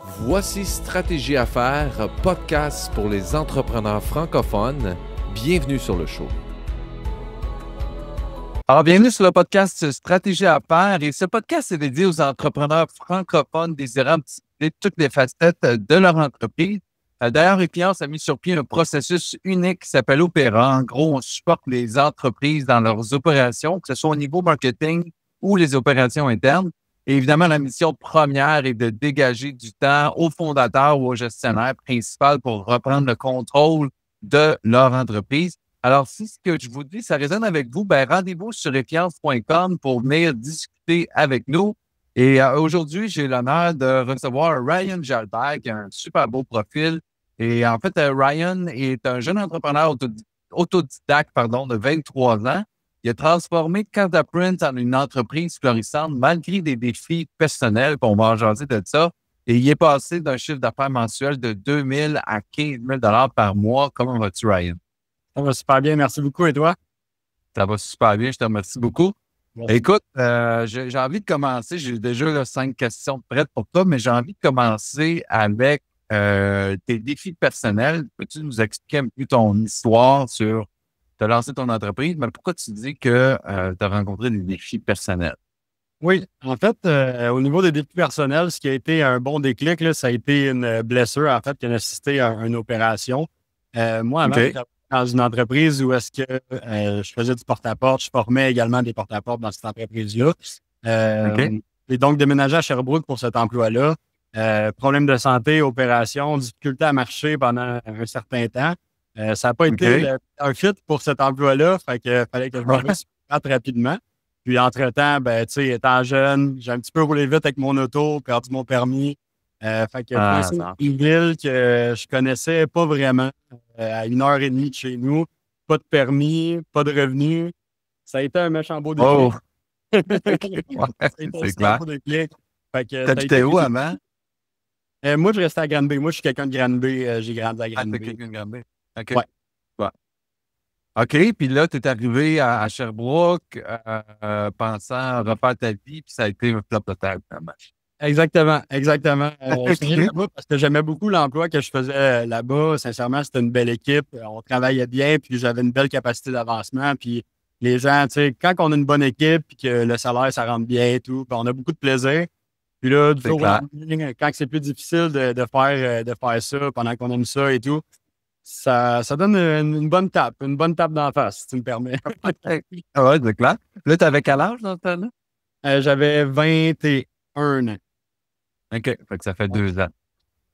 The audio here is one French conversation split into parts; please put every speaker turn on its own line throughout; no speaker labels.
Voici Stratégie à faire, podcast pour les entrepreneurs francophones. Bienvenue sur le show.
Alors, bienvenue sur le podcast Stratégie à faire. Et ce podcast est dédié aux entrepreneurs francophones désirant optimiser toutes les facettes de leur entreprise. D'ailleurs, Epiance a mis sur pied un processus unique qui s'appelle Opéra. En gros, on supporte les entreprises dans leurs opérations, que ce soit au niveau marketing ou les opérations internes. Et évidemment, la mission première est de dégager du temps aux fondateurs ou aux gestionnaires principaux pour reprendre le contrôle de leur entreprise. Alors, si ce que je vous dis, ça résonne avec vous, rendez-vous sur epiance.com pour venir discuter avec nous. Et aujourd'hui, j'ai l'honneur de recevoir Ryan Jalbert, qui a un super beau profil. Et en fait, Ryan est un jeune entrepreneur autodidacte de 23 ans. Il a transformé Cataprint en une entreprise florissante malgré des défis personnels, puis on va en jaser de ça. Et il est passé d'un chiffre d'affaires mensuel de 2 000 à 15 000 par mois. Comment vas-tu, Ryan?
Ça va super bien, merci beaucoup. Et toi?
Ça va super bien, je te remercie beaucoup.
Merci.
Écoute, j'ai envie de commencer, j'ai déjà 5 questions prêtes pour toi, mais j'ai envie de commencer avec tes défis personnels. Peux-tu nous expliquer un peu ton histoire sur tu as lancé ton entreprise, mais pourquoi tu dis que tu as rencontré des défis personnels?
Oui, en fait, au niveau des défis personnels, ce qui a été un bon déclic, là, ça a été une blessure, en fait, qui a nécessité une opération. Moi, avant, j'étais dans une entreprise où est-ce que je faisais du porte-à-porte, je formais également des porte-à-porte dans cette entreprise-là. Et donc, déménager à Sherbrooke pour cet emploi-là. Problème de santé, opération, difficulté à marcher pendant un certain temps. Ça n'a pas été un fit pour cet emploi-là, fait que fallait que je me remette rapidement. Puis entre-temps, étant jeune, j'ai un petit peu roulé vite avec mon auto, perdu mon permis. Fait que une ville que je connaissais pas vraiment, à 1h30 de chez nous, pas de permis, pas de revenus. Ça a été un méchant beau déclic.
C'est clair. T'habitais où avant?
Moi, je restais à Granby. Moi, je suis quelqu'un de Granby. J'ai grandi à Granby.
T'es quelqu'un de Granby. OK.
Ouais.
OK, puis là, tu es arrivé à Sherbrooke pensant refaire ta vie, puis ça a été un flop total.
Exactement. Je suis là-bas parce que j'aimais beaucoup l'emploi que je faisais là-bas. Sincèrement, c'était une belle équipe. On travaillait bien, puis j'avais une belle capacité d'avancement. Puis les gens, tu sais, quand on a une bonne équipe, puis que le salaire, ça rentre bien et tout, puis on a beaucoup de plaisir. Puis là, du jour au lendemain, quand c'est plus difficile de faire ça pendant qu'on aime ça et tout, ça donne une bonne tape d'en face, si tu me permets.
Ah ouais, c'est clair. Là, tu avais quel âge dans ce temps-là?
J'avais 21 ans.
OK, fait que ça fait 2 ans.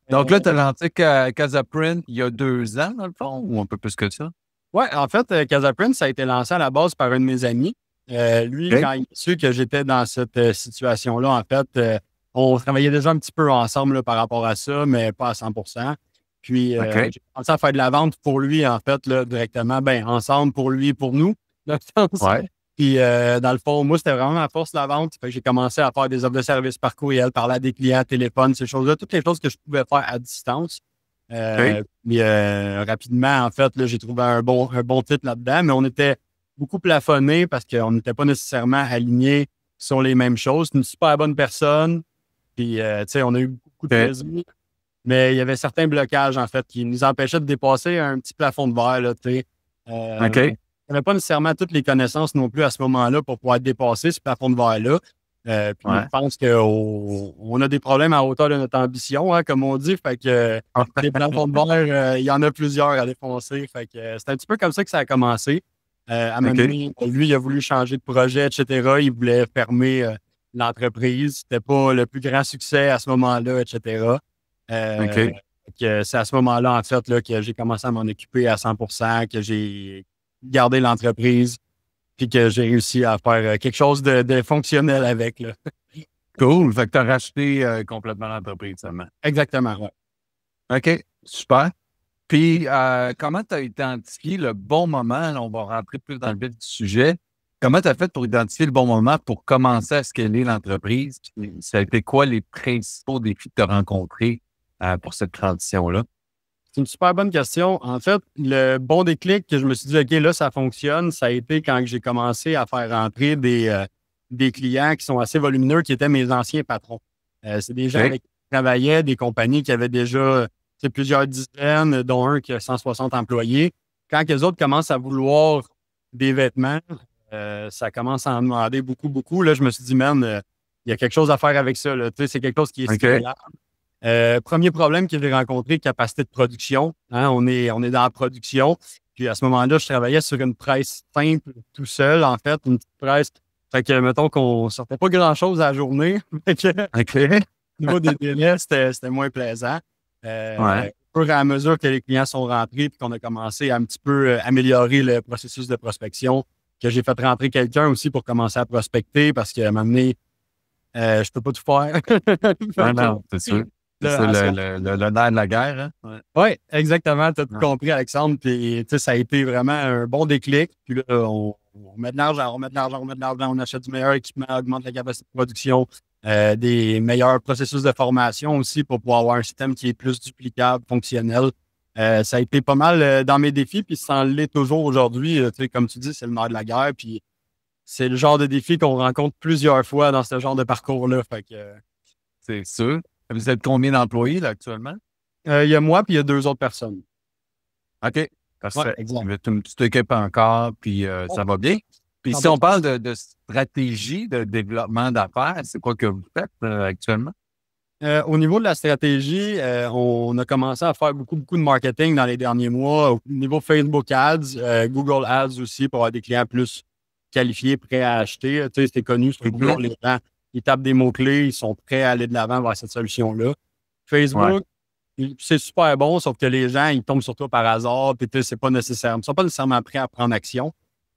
Donc là, tu as lancé Cataprint il y a 2 ans, dans le fond, ou un peu plus que ça?
Oui, en fait, Cataprint, ça a été lancé à la base par un de mes amis. Lui, quand il a su que j'étais dans cette situation-là, en fait, on travaillait déjà un petit peu ensemble là, par rapport à ça, mais pas à 100%. Puis, j'ai commencé à faire de la vente pour lui, en fait, là, directement, ensemble, pour lui et pour nous. Puis, dans le fond, moi, c'était vraiment ma force, la vente. Fait que j'ai commencé à faire des offres de services par courriel, parler à des clients, téléphone, ces choses-là, toutes les choses que je pouvais faire à distance. Puis, rapidement, en fait, là, j'ai trouvé un bon titre là-dedans, mais on était beaucoup plafonné parce qu'on n'était pas nécessairement alignés sur les mêmes choses. C'est une super bonne personne. Puis, tu sais, on a eu beaucoup de plaisir. Mais il y avait certains blocages, en fait, qui nous empêchaient de dépasser un petit plafond de verre, là, tu sais. On n'avait pas nécessairement toutes les connaissances non plus à ce moment-là pour pouvoir dépasser ce plafond de verre-là. Puis je pense qu'on a des problèmes à hauteur de notre ambition, hein, comme on dit. Fait que les plafonds de verre, il y en a plusieurs à défoncer. Fait que c'est un petit peu comme ça que ça a commencé. À un moment donné, lui, il a voulu changer de projet, etc. Il voulait fermer l'entreprise. C'était pas le plus grand succès à ce moment-là, etc. C'est à ce moment-là, en fait, là, que j'ai commencé à m'en occuper à 100%, que j'ai gardé l'entreprise, puis que j'ai réussi à faire quelque chose de fonctionnel avec. Là.
Cool. Fait que tu as racheté complètement l'entreprise seulement.
Exactement, oui.
OK, super. Puis, comment tu as identifié le bon moment? Là, on va rentrer plus dans le vif du sujet. Comment tu as fait pour identifier le bon moment pour commencer à scaler l'entreprise? Puis, ça a été quoi les principaux défis que tu as rencontrés pour cette transition-là?
C'est une super bonne question. En fait, le bon déclic que je me suis dit, OK, là, ça fonctionne, ça a été quand j'ai commencé à faire rentrer des clients qui sont assez volumineux, qui étaient mes anciens patrons. C'est des gens avec qui travaillaient, des compagnies qui avaient déjà plusieurs dizaines, dont un qui a 160 employés. Quand les autres commencent à vouloir des vêtements, ça commence à en demander beaucoup, beaucoup. Là, je me suis dit, man, il y a quelque chose à faire avec ça. Là. C'est quelque chose qui est scalable. Premier problème que j'ai rencontré, capacité de production. Hein, on est dans la production. Puis à ce moment-là, je travaillais sur une presse simple, tout seul, en fait, une petite presse. Fait que, mettons qu'on sortait pas grand-chose à la journée. Au niveau des délais, c'était moins plaisant. Au fur et à mesure que les clients sont rentrés et qu'on a commencé à un petit peu améliorer le processus de prospection, que j'ai fait rentrer quelqu'un aussi pour commencer à prospecter parce qu'à un moment donné, je peux pas tout faire.
Non, c'est sûr. C'est ça le nerf de la guerre. Hein?
Oui, exactement. Tu as tout compris, Alexandre. Puis, ça a été vraiment un bon déclic. Puis là, on met de l'argent, on achète du meilleur équipement, on augmente la capacité de production, des meilleurs processus de formation aussi pour pouvoir avoir un système qui est plus duplicable, fonctionnel. Ça a été pas mal dans mes défis, puis ça en l'est toujours aujourd'hui. Comme tu dis, c'est le nerf de la guerre. Puis, c'est le genre de défi qu'on rencontre plusieurs fois dans ce genre de parcours-là. Fait que,
c'est sûr. Vous êtes combien d'employés là, actuellement?
Il y a moi puis il y a 2 autres personnes.
OK. Parfait.
Ouais, exact.
Tu t'occupes encore, puis ça va bien. Puis si on parle de stratégie de développement d'affaires, c'est quoi que vous faites actuellement?
Au niveau de la stratégie, on a commencé à faire beaucoup de marketing dans les derniers mois. Au niveau Facebook Ads, Google Ads aussi pour avoir des clients plus qualifiés, prêts à acheter. Tu sais, c'est connu sur Google, les gens, ils tapent des mots-clés, ils sont prêts à aller de l'avant vers cette solution-là. Facebook, c'est super bon, sauf que les gens, ils tombent sur toi par hasard, puis c'est pas nécessaire. Ils ne sont pas nécessairement prêts à prendre action.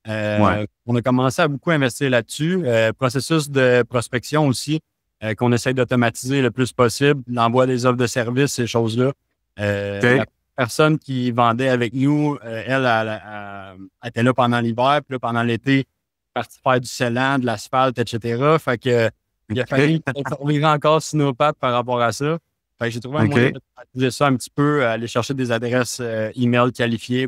On a commencé à beaucoup investir là-dessus. Processus de prospection aussi, qu'on essaie d'automatiser le plus possible. L'envoi des offres de services, ces choses-là. La personne qui vendait avec nous, elle était là pendant l'hiver, puis là, pendant l'été, partie faire du scellant, de l'asphalte, etc. Fait que il a fallu virer encore sur nos pattes par rapport à ça. Fait que j'ai trouvé un moyen d'utiliser ça un petit peu, aller chercher des adresses email qualifiées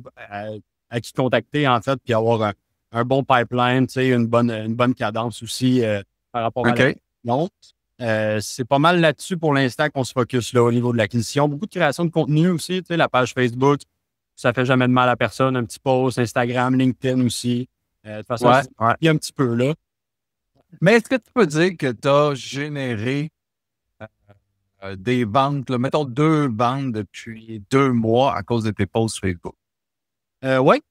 à qui contacter, en fait, puis avoir un bon pipeline, une bonne cadence aussi par rapport à l'acquisition. C'est pas mal là-dessus pour l'instant qu'on se focus là, au niveau de l'acquisition. Beaucoup de création de contenu aussi, la page Facebook, ça fait jamais de mal à personne. Un petit post, Instagram, LinkedIn aussi. De toute façon, il y a un petit peu là.
Mais est-ce que tu peux dire que tu as généré des ventes, là, mettons 2 ventes depuis 2 mois à cause de tes posts Facebook?
Oui.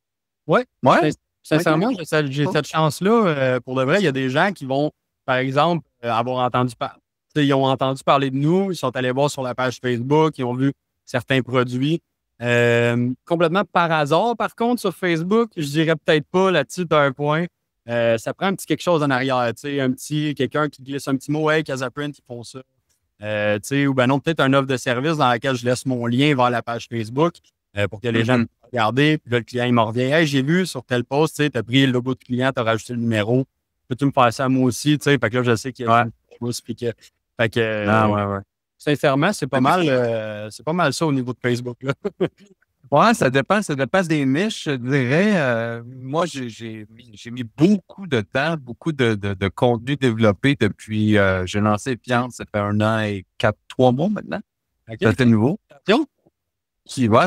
Sincèrement, j'ai cette chance-là. Pour de vrai, il y a des gens qui vont, par exemple, avoir entendu parler. Ils ont entendu parler de nous, ils sont allés voir sur la page Facebook, ils ont vu certains produits. Complètement par hasard, par contre, sur Facebook, je dirais peut-être pas là-dessus, tu as un point. Ça prend un petit quelque chose en arrière, quelqu'un qui glisse un petit mot, hey, Casaprint, ils font ça. Ou ben non, peut-être un offre de service dans laquelle je laisse mon lien vers la page Facebook pour que les gens puissent regarder. Puis là, le client, il me revient, hey, j'ai vu sur tel post, tu as pris le logo du client, tu as rajouté le numéro. Peux-tu me faire ça moi aussi? Fait que là, je sais qu'il y a une chose. Fait que, sincèrement, c'est pas mal ça au niveau de Facebook. Là.
Ça dépend des niches, je dirais. Moi, j'ai mis beaucoup de temps, beaucoup de contenu développé depuis j'ai lancé Fiance, ça fait 1 an et 3 mois maintenant. Ça fait nouveau.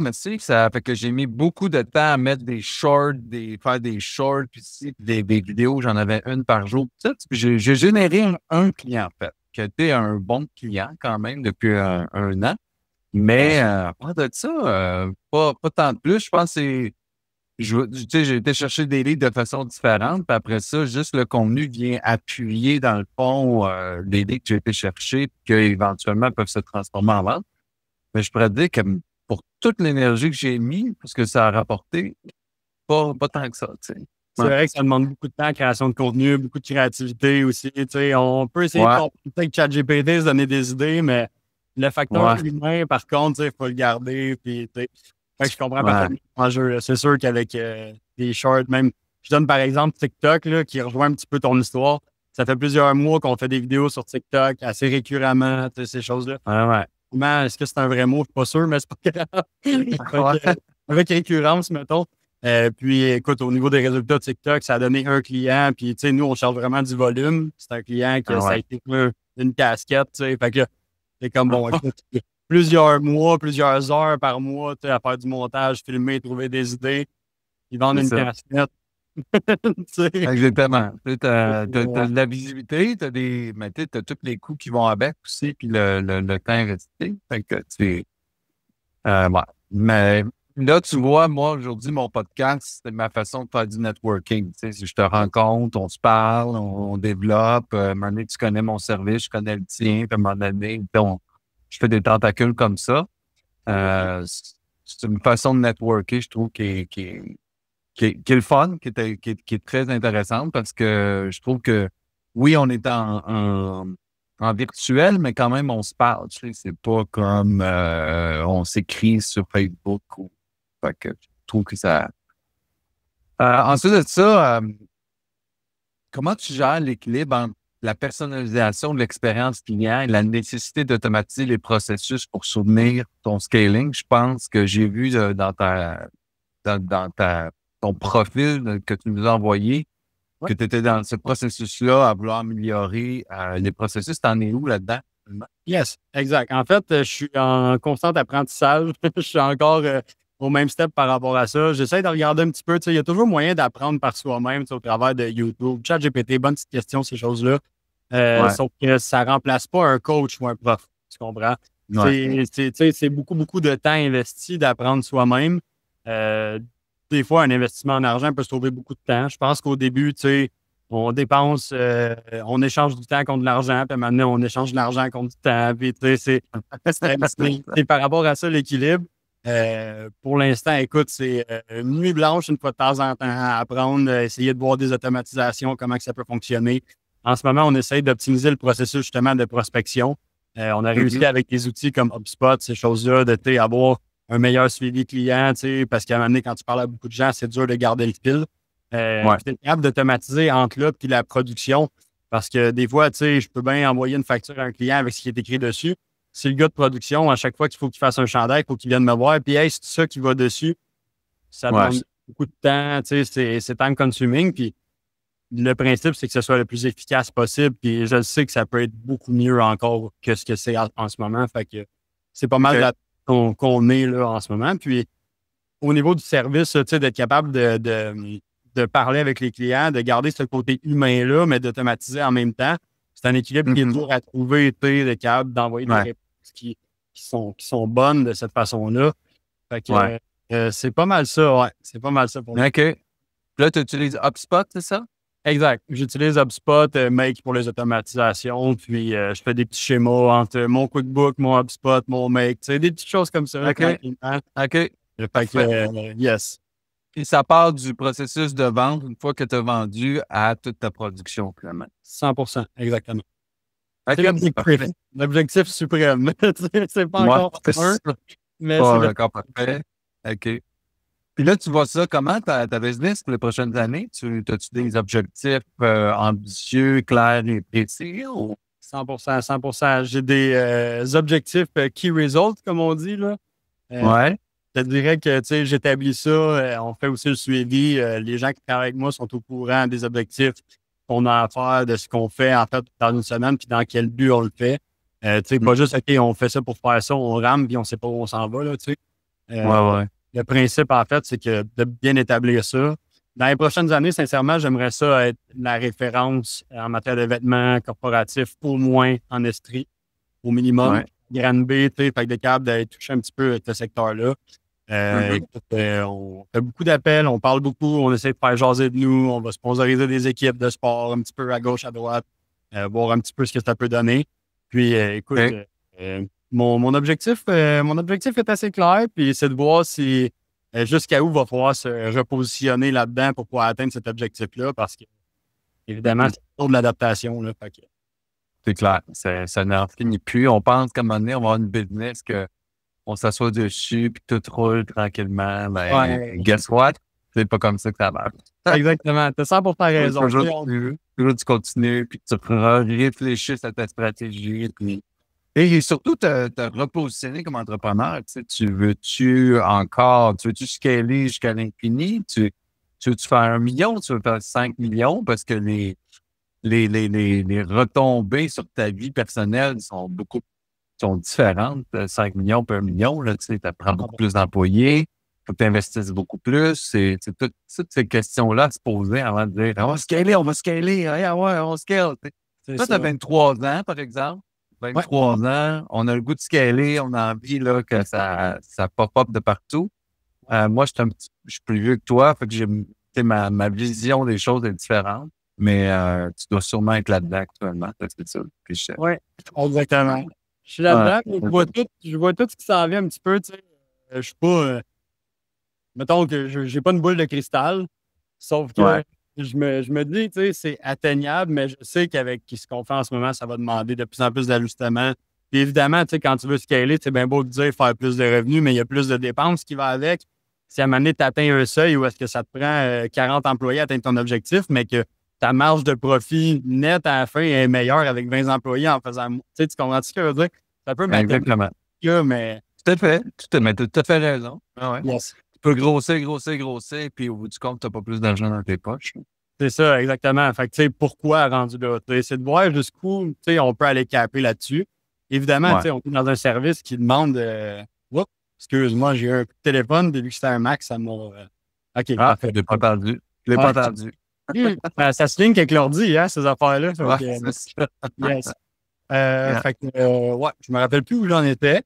Merci. Ça fait que j'ai mis beaucoup de temps à mettre des shorts, faire des shorts, puis des vidéos, j'en avais une par jour. J'ai généré un client, en fait, qui a été un bon client quand même depuis un an. Mais à part de ça, pas tant de plus. Je pense que j'ai été chercher des leads de façon différente. Puis après ça, juste le contenu vient appuyer dans le fond les leads que j'ai été chercher, puis qu'éventuellement peuvent se transformer en vente. Mais je pourrais te dire que pour toute l'énergie que j'ai mis, parce que ça a rapporté, pas tant que ça.
C'est vrai que ça demande beaucoup de temps, création de contenu, beaucoup de créativité aussi. On peut essayer de ChatGPT, se donner des idées, mais le facteur humain, par contre, il faut le garder. Puis, je comprends parfaitement l'enjeu. C'est sûr qu'avec des shorts, même, je donne par exemple TikTok, là, qui rejoint un petit peu ton histoire. Ça fait plusieurs mois qu'on fait des vidéos sur TikTok assez récurremment, ces choses-là. Est-ce que c'est un vrai mot? Je suis pas sûr, mais c'est pas grave. Avec récurrence, mettons. Puis, écoute, au niveau des résultats de TikTok, ça a donné un client. Puis, nous, on cherche vraiment du volume. C'est un client qui ça a été une casquette. Fait que C'est comme, bon, écoute, plusieurs mois, plusieurs heures par mois, tu sais, à faire du montage, filmer, trouver des idées. Ils vendent une cassette. Tu sais.
Exactement. Tu as de la visibilité, mais tu as tous les coûts qui vont avec aussi, puis le temps investi. Fait que ouais. Mais là, tu vois, moi, aujourd'hui, mon podcast, c'est ma façon de faire du networking. Tu sais, si je te rencontre, on se parle, on développe. À un moment donné, tu connais mon service, je connais le tien. Puis à un moment donné, je fais des tentacules comme ça. C'est une façon de networker, je trouve, qui est le fun, qui est très intéressante parce que je trouve que, oui, on est en virtuel, mais quand même, on se parle. Tu sais, c'est pas comme on s'écrit sur Facebook. Fait que je trouve que ça... ensuite de ça, comment tu gères l'équilibre entre la personnalisation de l'expérience client et la nécessité d'automatiser les processus pour soutenir ton scaling? Je pense que j'ai vu dans ton profil que tu nous as envoyé que tu étais dans ce processus-là à vouloir améliorer les processus. T'en es où là-dedans?
Yes, exact. En fait, je suis en constant apprentissage. Je suis encore au même step par rapport à ça. J'essaie de regarder un petit peu. Il y a toujours moyen d'apprendre par soi-même au travers de YouTube. ChatGPT, bonne petite question, ces choses-là. Sauf que ça ne remplace pas un coach ou un prof. Tu comprends? Ouais. C'est beaucoup, beaucoup de temps investi d'apprendre soi-même. Des fois, un investissement en argent peut sauver beaucoup de temps. Je pense qu'au début, on dépense, on échange du temps contre de l'argent, puis maintenant, on échange de l'argent contre du temps. Puis, c'est par rapport à ça, l'équilibre. Pour l'instant, écoute, c'est une nuit blanche une fois de temps en temps à apprendre, essayer de voir des automatisations, comment que ça peut fonctionner. En ce moment, on essaye d'optimiser le processus justement de prospection. On a réussi avec des outils comme HubSpot, ces choses-là, avoir un meilleur suivi client, parce qu'à un moment donné, quand tu parles à beaucoup de gens, c'est dur de garder le fil. C'est capable d'automatiser entre là et la production. Parce que des fois, je peux bien envoyer une facture à un client avec ce qui est écrit dessus. C'est le gars de production, à chaque fois qu'il faut qu'il fasse un chandail, il faut qu'il vienne me voir. Puis, hey, c'est ça qui va dessus. Ça demande beaucoup de temps, c'est time consuming. Puis, le principe, c'est que ce soit le plus efficace possible. Puis, je sais que ça peut être beaucoup mieux encore que ce que c'est en ce moment. Fait que c'est pas mal qu'on est là en ce moment. Puis, au niveau du service, d'être capable de parler avec les clients, de garder ce côté humain-là, mais d'automatiser en même temps. C'est un équilibre qui est dur à trouver, d'être capable d'envoyer des réponses qui sont bonnes de cette façon-là. Fait que c'est pas mal ça, ouais. C'est pas mal ça pour moi.
OK. Là, tu utilises HubSpot, c'est ça?
Exact. J'utilise HubSpot, Make pour les automatisations, puis je fais des petits schémas entre mon QuickBook, mon HubSpot, mon Make, des petites choses comme ça.
OK.
Fait que, yes.
Et ça part du processus de vente une fois que tu as vendu à toute ta production, clairement.
100%, exactement.
Okay.
C'est l'objectif suprême. C'est pas encore un, mais c'est
encore parfait. OK. Puis là, tu vois ça comment, ta business pour les prochaines années? As-tu des objectifs ambitieux, clairs et précis? Ou?
100%, 100%. J'ai des objectifs key results, comme on dit, là. Je te dirais que, j'établis ça. On fait aussi le suivi. Les gens qui travaillent avec moi sont au courant des objectifs qu'on a à faire, de ce qu'on fait, en fait, dans une semaine, puis dans quel but on le fait. Pas juste, OK, on fait ça pour faire ça, on rame, puis on sait pas où on s'en va, là, Le principe, en fait, c'est que de bien établir ça. Dans les prochaines années, sincèrement, j'aimerais ça être la référence en matière de vêtements corporatifs, au moins en Estrie, au minimum. Grande B, fait que des capables d'aller toucher un petit peu ce secteur-là. On fait beaucoup d'appels, on parle beaucoup, on essaie de faire jaser de nous, on va sponsoriser des équipes de sport un petit peu à gauche, à droite, voir un petit peu ce que ça peut donner. Puis, écoute, mon objectif est assez clair, puis c'est de voir si jusqu'à où va falloir se repositionner là-dedans pour pouvoir atteindre cet objectif-là, parce que, évidemment, c'est toujours de l'adaptation. Là, fait que...
C'est clair, ça n'en finit plus. On pense qu'à un moment donné, on va avoir une business qu'on s'assoit dessus puis tout roule tranquillement. Guess what? C'est pas comme ça que ça marche.
Exactement, tu as 100% raison.
Toujours tu continues puis tu réfléchis à ta stratégie. Et surtout, te repositionner comme entrepreneur. Tu veux-tu scaler jusqu'à l'infini? Tu veux-tu faire 1 million? Tu veux faire 5 millions? Parce que les retombées sur ta vie personnelle sont beaucoup sont différentes. 5 millions per 1 million, là, tu sais, prends beaucoup plus d'employés, faut que tu investisses beaucoup plus. C'est toutes ces questions-là à se poser avant de dire on va scaler, ouais, on scale. Toi, tu as 23 ans, par exemple. 23 ans, on a le goût de scaler, on a envie là, que ça pop-up de partout. Moi, je suis plus vieux que toi, fait que ma vision des choses est différente, mais tu dois sûrement être là-dedans actuellement, c'est ça.
Oui, exactement. Je suis là-dedans, je vois tout ce qui s'en vient un petit peu, tu sais. Je suis pas... mettons que je n'ai pas une boule de cristal, sauf que je me dis, tu sais, c'est atteignable, mais je sais qu'avec ce qu'on fait en ce moment, ça va demander de plus en plus d'ajustements. Puis évidemment, tu sais, quand tu veux scaler, c'est bien beau de dire faire plus de revenus, mais il y a plus de dépenses qui vont avec. Si à un moment donné, tu atteins un seuil où est-ce que ça te prend 40 employés à atteindre ton objectif, mais que ta marge de profit nette à la fin est meilleure avec 20 employés en faisant... Tu sais, tu comprends ce que je veux dire? Ça peut
Exactement.
Mais...
Tout à fait. Tu as tout à fait raison. Ah ouais.
Yes.
Tu peux grossir, puis au bout du compte, tu n'as pas plus d'argent dans tes poches.
C'est ça, exactement. Fait que, tu sais, pourquoi rendu là? C'est de voir jusqu'où, tu sais, on peut aller caper là-dessus. Évidemment, tu sais, on est dans un service qui demande... Oups, excuse-moi, j'ai eu un coup de téléphone, puis vu que c'était un Mac, ça m'a... OK.
Je l'ai pas entendu. Je l'ai pas entendu.
Ça se ligne avec l'ordi, hein, ces affaires-là.
C'est ça.
Yes. Fait que, ouais, je me rappelle plus où j'en étais.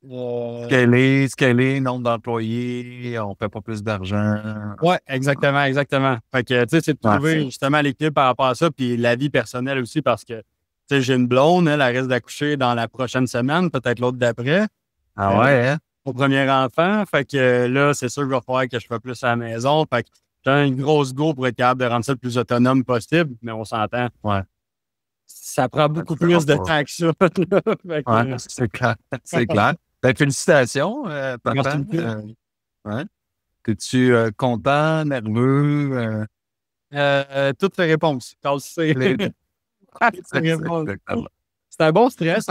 Scaler, nombre d'employés, on fait pas plus d'argent.
Oui, exactement. Fait que, tu sais, c'est de trouver justement l'équilibre par rapport à ça, puis la vie personnelle aussi, parce que, tu sais, j'ai une blonde, elle risque d'accoucher dans la prochaine semaine, peut-être l'autre d'après.
Ah ouais, hein?
Mon premier enfant. Fait que là, c'est sûr qu'il va falloir que je fasse plus à la maison. Fait que j'ai une grosse go pour être capable de rendre ça le plus autonome possible, mais on s'entend.
Ouais.
Ça prend beaucoup plus de temps que ça. Fait que,
c'est clair. C'est clair. Ben, félicitations, papa. T'es-tu content, nerveux?
Toutes les réponses. C'est un bon stress.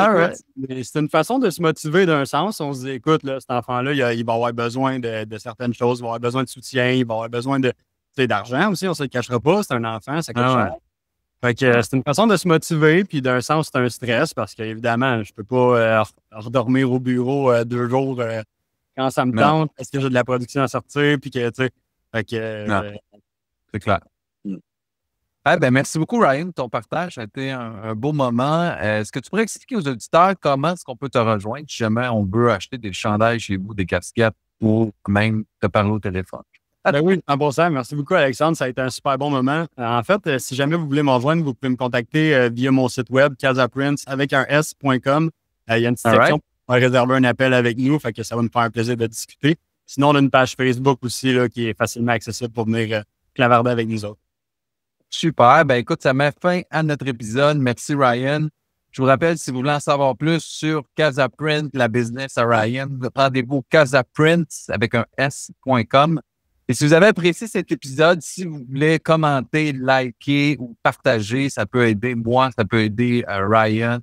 C'est une façon de se motiver d'un sens. On se dit, écoute, là, cet enfant-là, il va avoir besoin de certaines choses, il va avoir besoin de soutien, il va avoir besoin d'argent aussi. On ne se le cachera pas. C'est un enfant, ça coûte cher. Fait que c'est une façon de se motiver, puis d'un sens, c'est un stress parce qu'évidemment, je peux pas redormir au bureau 2 jours quand ça me tente parce que j'ai de la production à sortir, puis que, tu sais, fait que...
c'est clair. Ben, merci beaucoup, Ryan, ton partage. Ça a été un beau moment. Est-ce que tu pourrais expliquer aux auditeurs comment est-ce qu'on peut te rejoindre si jamais on veut acheter des chandails chez vous, des casquettes ou même te parler au téléphone?
Ben oui, en passant, merci beaucoup, Alexandre. Ça a été un super bon moment. En fait, si jamais vous voulez me rejoindre, vous pouvez me contacter via mon site web, casaprints avec un s.com. Il y a une petite section pour réserver un appel avec nous, fait que ça va me faire un plaisir de discuter. Sinon, on a une page Facebook aussi là, qui est facilement accessible pour venir clavarder avec nous autres.
Super. Ben écoute, ça met fin à notre épisode. Merci, Ryan. Je vous rappelle, si vous voulez en savoir plus sur Casaprint, la business à Ryan, rendez-vous casaprints avec un s.com. Et si vous avez apprécié cet épisode, si vous voulez commenter, liker ou partager, ça peut aider moi, ça peut aider Ryan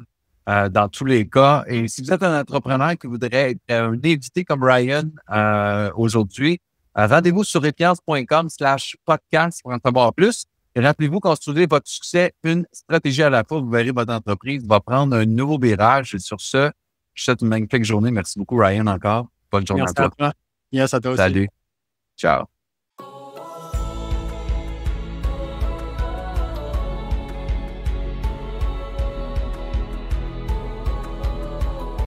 dans tous les cas. Et si vous êtes un entrepreneur qui voudrait être un invité comme Ryan aujourd'hui, rendez-vous sur epiance.com/podcast pour en savoir plus. Et rappelez-vous, construisez votre succès une stratégie à la fois. Vous verrez, votre entreprise va prendre un nouveau virage. Et sur ce, je vous souhaite une magnifique journée. Merci beaucoup, Ryan, encore. Bonne journée à toi.
Yes, à toi aussi.
Salut. Ciao.